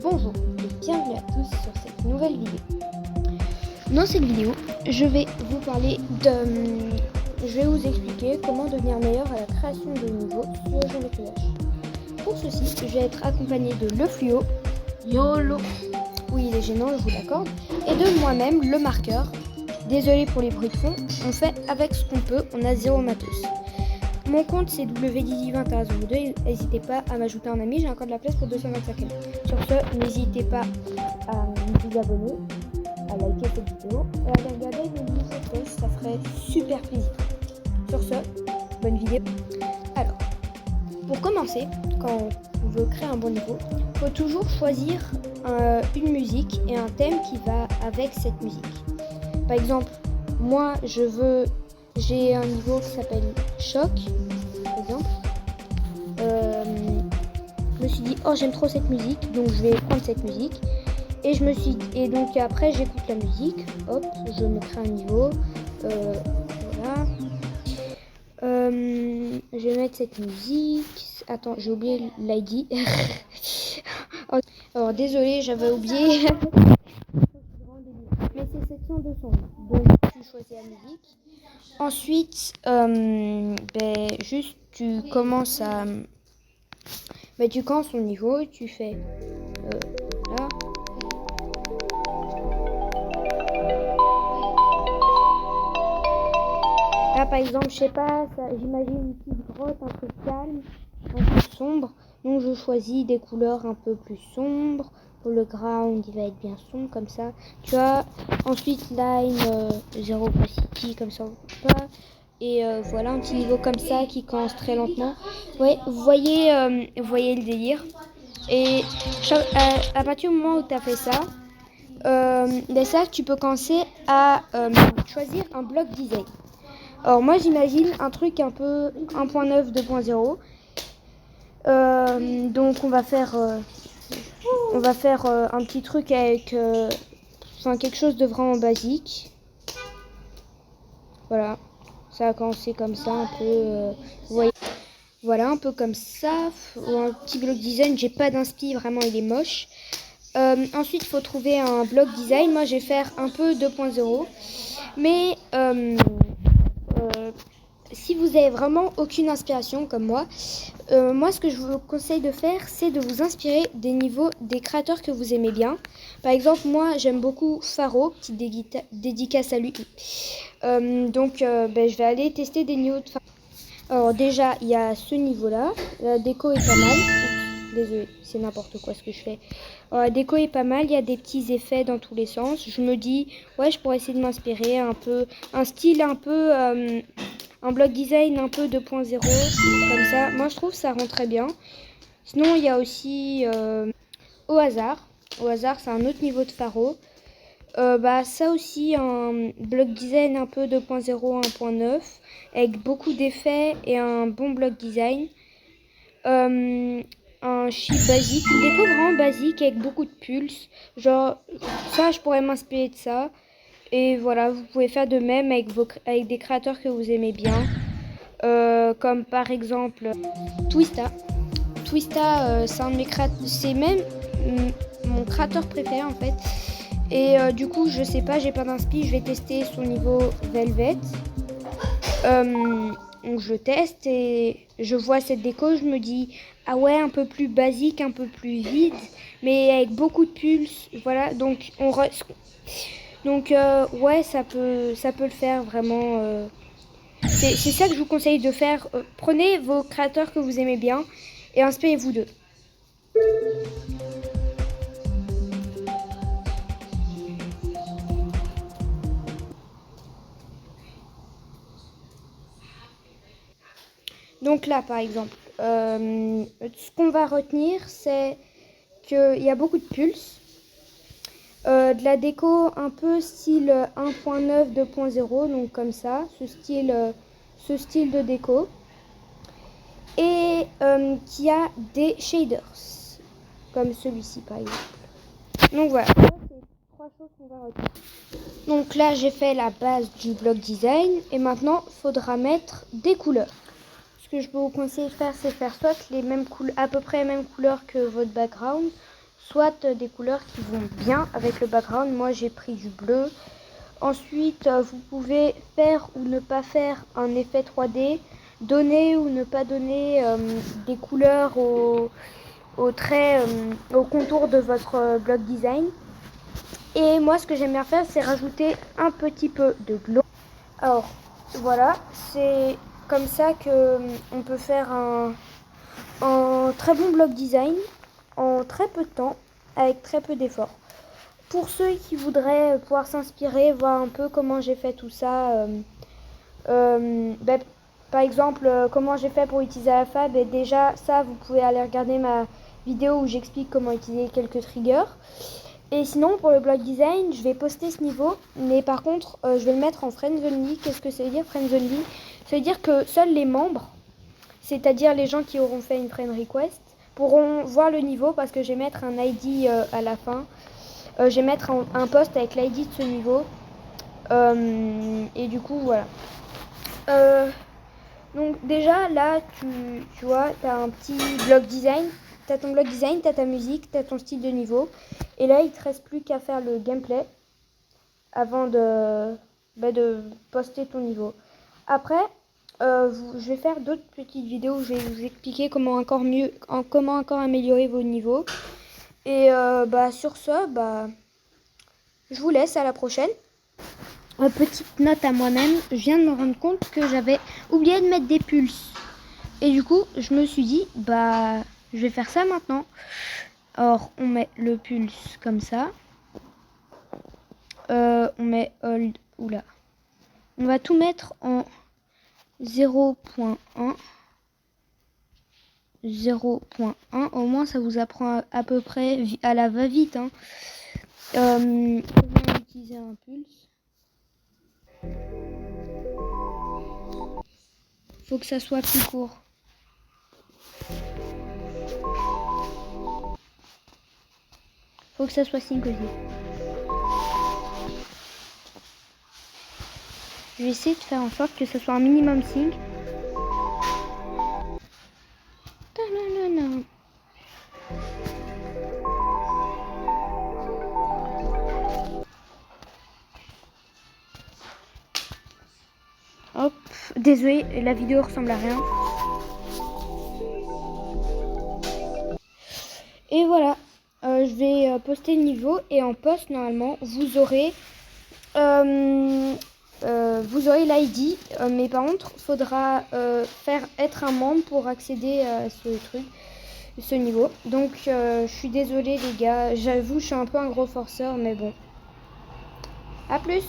Bonjour et bienvenue à tous sur cette nouvelle vidéo. Dans cette vidéo, je vais vous parler je vais vous expliquer comment devenir meilleur à la création de niveaux sur Geometry Dash. Pour ceci, je vais être accompagné de Le Fluo, YOLO, oui il est gênant, je vous l'accorde, et de moi-même, le marqueur. Désolé pour les bruits de fond, on fait avec ce qu'on peut, on a zéro matos. Mon compte c'est WDD2102, n'hésitez pas à m'ajouter un ami, j'ai encore de la place pour 225 amis. Sur ce, n'hésitez pas à vous abonner, à liker cette vidéo et à aller regarder mes nouveaux posts, ça ferait super plaisir. Sur ce, bonne vidéo. Alors, pour commencer, quand on veut créer un bon niveau, il faut toujours choisir une musique et un thème qui va avec cette musique. Par exemple, moi j'ai un niveau qui s'appelle Choc, par exemple. Je me suis dit, oh j'aime trop cette musique, donc je vais prendre cette musique. Et donc après j'écoute la musique, hop, je me crée un niveau, voilà. Je vais mettre cette musique. Attends, j'ai oublié l'ID. Alors désolé, j'avais oublié. Mais c'est section de son. Donc tu choisis la musique. Ensuite, juste tu commences à... tu commences ton niveau, tu fais... là. Là par exemple, je sais pas, j'imagine une petite grotte un peu calme, un peu sombre. Donc je choisis des couleurs un peu plus sombres. Pour le ground, il va être bien sombre comme ça. Tu vois, ensuite line 0 opacity comme ça. Et voilà un petit niveau comme ça qui commence très lentement. Ouais, vous voyez le délire. Et à partir du moment où tu as fait ça, tu peux commencer à choisir un bloc design. Alors moi j'imagine un truc un peu 1.9, 2.0. Donc on va faire un petit truc avec quelque chose de vraiment basique. Voilà, ça a commencé comme ça un peu. Vous voyez, voilà un peu comme ça. Un petit bloc design. J'ai pas d'inspi, vraiment il est moche. Ensuite il faut trouver un bloc design. Moi je vais faire un peu 2.0. Mais si vous avez vraiment aucune inspiration comme moi, ce que je vous conseille de faire, c'est de vous inspirer des niveaux des créateurs que vous aimez bien. Par exemple, moi j'aime beaucoup Pharo, petite dédicace à lui. Je vais aller tester des niveaux de Pharo. Alors déjà, il y a ce niveau-là, la déco est pas mal. Désolé, c'est n'importe quoi ce que je fais. La déco est pas mal, il y a des petits effets dans tous les sens. Je me dis, ouais, je pourrais essayer de m'inspirer un style un peu... un bloc design un peu 2.0, comme ça. Moi, je trouve ça rend très bien. Sinon, il y a aussi Au hasard. Au hasard, c'est un autre niveau de Pharo. Ça aussi, un bloc design un peu 2.0, 1.9, avec beaucoup d'effets et un bon bloc design. Un chip basique, une déco vraiment basique avec beaucoup de pulses. Genre, ça, je pourrais m'inspirer de ça. Et voilà, vous pouvez faire de même avec des créateurs que vous aimez bien. Comme par exemple Twista. Twista, c'est même mon créateur préféré en fait. Et du coup, je sais pas, j'ai pas d'inspi, je vais tester son niveau Velvet. Donc je teste et je vois cette déco, je me dis ah ouais, un peu plus basique, un peu plus vide, mais avec beaucoup de pulses. Voilà, donc ouais, ça peut le faire vraiment. C'est ça que je vous conseille de faire. Prenez vos créateurs que vous aimez bien et inspirez-vous d'eux. Donc là, par exemple, ce qu'on va retenir, c'est qu'il y a beaucoup de pulses. De la déco un peu style 1.9, 2.0, donc comme ça, ce style de déco. Et qui a des shaders, comme celui-ci par exemple. Donc voilà, ça c'est 3 choses qu'on va retenir. Donc là j'ai fait la base du bloc design et maintenant il faudra mettre des couleurs. Ce que je peux vous conseiller de faire, c'est faire soit les mêmes à peu près les mêmes couleurs que votre background, soit des couleurs qui vont bien avec le background. Moi j'ai pris du bleu. Ensuite vous pouvez faire ou ne pas faire un effet 3D, donner ou ne pas donner des couleurs au trait, au contour de votre bloc design. Et moi ce que j'aime bien faire, c'est rajouter un petit peu de glow. Alors voilà, c'est comme ça que on peut faire un très bon bloc design en très peu de temps, avec très peu d'efforts. Pour ceux qui voudraient pouvoir s'inspirer, voir un peu comment j'ai fait tout ça, par exemple comment j'ai fait pour utiliser la fab, et déjà ça vous pouvez aller regarder ma vidéo où j'explique comment utiliser quelques triggers. Et sinon pour le block design, je vais poster ce niveau, mais par contre je vais le mettre en friends only. Qu'est-ce que ça veut dire friends only? Ça veut dire que seuls les membres, c'est-à-dire les gens qui auront fait une friend request, pourront voir le niveau, parce que je vais mettre un ID à la fin. Je vais mettre un post avec l'ID de ce niveau. Et du coup voilà. Donc déjà là tu vois, tu as un petit bloc design. Tu as ton bloc design, tu as ta musique, tu as ton style de niveau. Et là il ne te reste plus qu'à faire le gameplay avant de poster ton niveau. Après je vais faire d'autres petites vidéos où je vais vous expliquer comment encore améliorer vos niveaux. Et sur ce, je vous laisse, à la prochaine. Petite note à moi-même, je viens de me rendre compte que j'avais oublié de mettre des pulses. Et du coup, je me suis dit, je vais faire ça maintenant. Alors, on met le pulse comme ça. On met hold, oula. On va tout mettre en 0.1. 0.1. Au moins, ça vous apprend à peu près à la va-vite. Hein. Comment utiliser un pulse. Faut que ça soit plus court. Faut que ça soit sync aussi. Je vais essayer de faire en sorte que ce soit un minimum sync. Hop, désolé, la vidéo ressemble à rien. Et voilà, je vais poster le niveau, et en post normalement vous aurez l'ID, mais par contre faudra être un membre pour accéder à ce niveau. Donc je suis désolée les gars, j'avoue je suis un peu un gros forceur, mais bon. À plus.